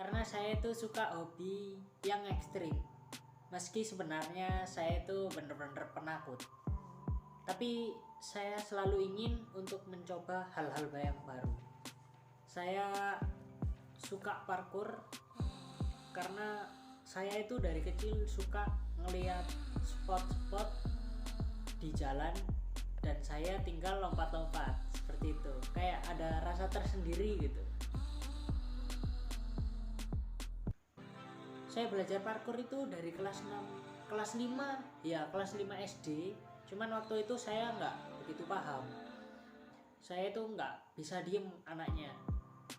Karena saya itu suka hobi yang ekstrim. Meski sebenarnya saya itu bener-bener penakut, tapi saya selalu ingin untuk mencoba hal-hal yang baru. Saya suka parkour karena saya itu dari kecil suka ngeliat spot-spot di jalan dan saya tinggal lompat-lompat seperti itu. Kayak ada rasa tersendiri gitu. Saya belajar parkour itu dari kelas 6, kelas 5, ya kelas 5 SD. Cuman waktu itu saya nggak begitu paham. Saya itu nggak bisa diem anaknya.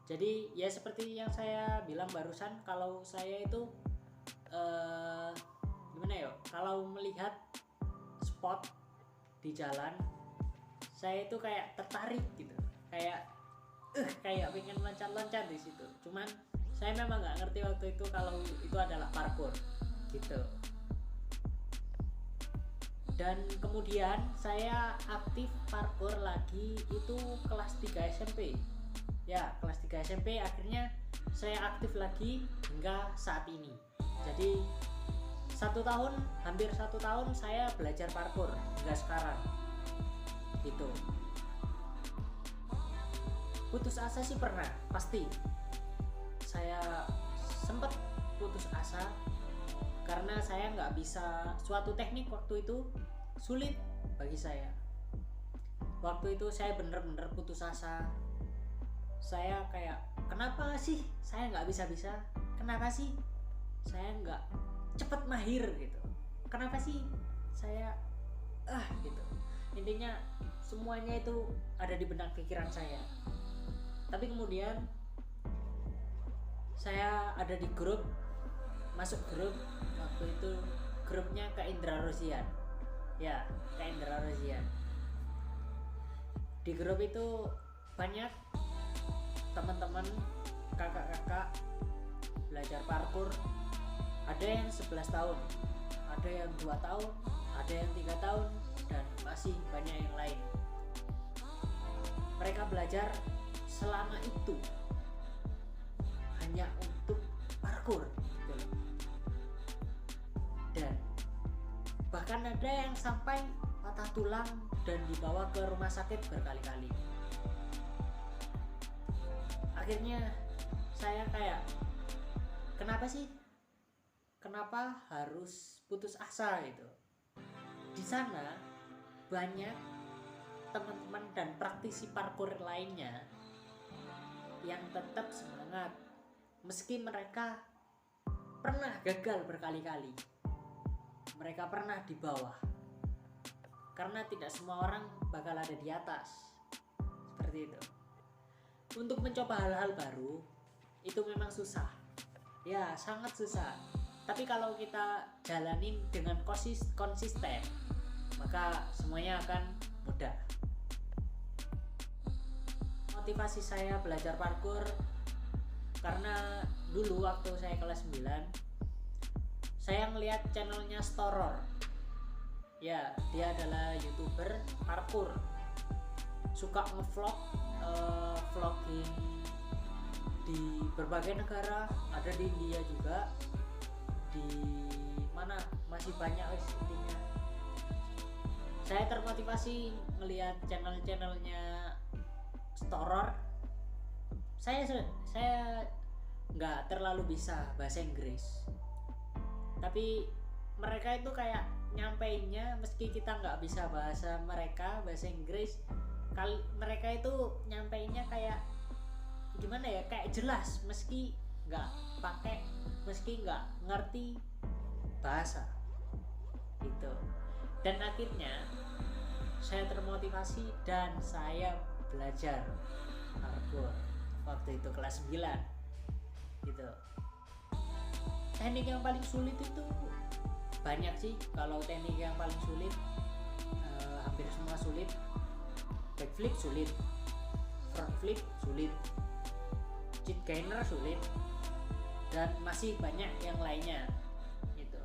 Jadi ya seperti yang saya bilang barusan, kalau saya itu gimana ya? Kalau melihat spot di jalan, saya itu kayak tertarik gitu. Kayak pengen loncat-loncat di situ. Cuman saya memang nggak ngerti waktu itu kalau itu adalah parkour gitu. Dan kemudian saya aktif parkour lagi itu kelas 3 SMP. Ya, kelas 3 SMP akhirnya saya aktif lagi hingga saat ini. Jadi hampir satu tahun saya belajar parkour hingga sekarang gitu. Putus asa sih pernah, pasti. Saya sempat putus asa karena saya nggak bisa suatu teknik. Waktu itu sulit bagi saya. Waktu itu saya bener-bener putus asa. Saya kayak, kenapa sih saya nggak bisa-bisa? Kenapa sih saya nggak cepet mahir gitu? Kenapa sih saya gitu. Intinya semuanya itu ada di benak pikiran saya. Tapi kemudian saya ada di grup, masuk grup. Waktu itu grupnya ke Indra Rosian. Ya, ke Indra Rosian. Di grup itu banyak teman-teman, kakak-kakak belajar parkour. Ada yang 11 tahun, ada yang 2 tahun, ada yang 3 tahun, dan masih banyak yang lain. Mereka belajar selama itu hanya untuk parkour gitu. Dan bahkan ada yang sampai patah tulang dan dibawa ke rumah sakit berkali-kali. Akhirnya saya kayak, kenapa sih? Kenapa harus putus asa gitu? Di sana banyak teman-teman dan praktisi parkour lainnya yang tetap semangat meski mereka pernah gagal berkali-kali. Mereka pernah di bawah, karena tidak semua orang bakal ada di atas. Seperti itu. Untuk mencoba hal-hal baru itu memang susah. Ya, sangat susah. Tapi kalau kita jalanin dengan konsisten, maka semuanya akan mudah. Motivasi saya belajar parkour karena dulu waktu saya kelas 9 saya ngeliat channelnya Storor. Ya, dia adalah YouTuber parkour. Suka ngevlog, vlogging di berbagai negara, ada di India juga. Di mana masih banyak intinya. Saya termotivasi ngeliat channelnya Storor. Saya nggak terlalu bisa bahasa Inggris, tapi mereka itu kayak nyampeinnya, meski kita nggak bisa bahasa Inggris, mereka itu nyampeinnya kayak gimana ya, kayak jelas meski nggak ngerti bahasa itu. Dan akhirnya saya termotivasi dan saya belajar parkour waktu itu kelas 9 gitu. Teknik yang paling sulit itu banyak sih. Kalau teknik yang paling sulit hampir semua sulit. Backflip sulit, front flip sulit, cheat gainer sulit, dan masih banyak yang lainnya gitu.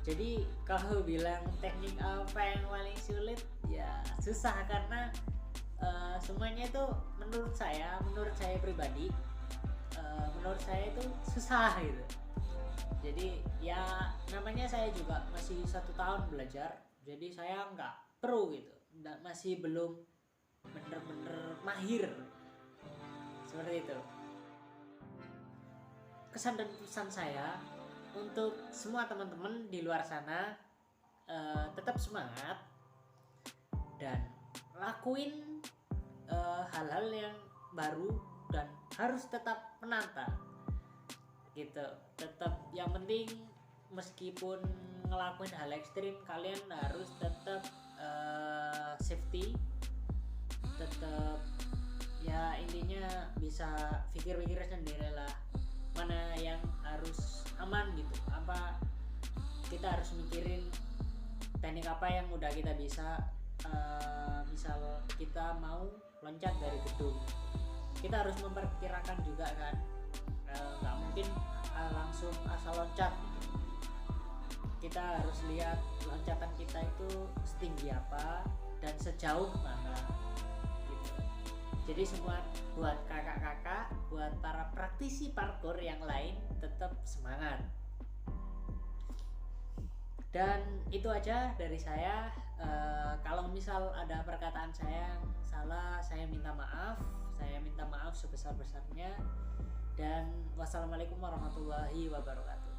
Jadi kalau bilang teknik apa yang paling sulit, ya susah, karena semuanya itu menurut saya pribadi menurut saya itu susah gitu. Jadi ya namanya saya juga masih 1 tahun belajar, jadi saya nggak pro gitu, masih belum bener-bener mahir seperti itu. Kesan dan pesan saya untuk semua teman-teman di luar sana, tetap semangat dan lakuin hal-hal yang baru dan harus tetap menantang gitu. Tetap yang penting meskipun ngelakuin hal ekstrim, kalian harus tetap safety, tetap ya intinya bisa pikir-pikir sendiri lah mana yang harus aman gitu, apa kita harus mikirin teknik apa yang udah kita bisa. Misal kita mau loncat dari gedung, kita harus memperkirakan juga kan, nggak mungkin langsung asal loncat gitu. Kita harus lihat loncatan kita itu setinggi apa dan sejauh mana gitu. Jadi semua buat kakak-kakak, buat para praktisi parkour yang lain, tetap semangat. Dan itu aja dari saya. Kalau misal ada perkataan saya yang salah, saya minta maaf sebesar-besarnya. Dan wassalamualaikum warahmatullahi wabarakatuh.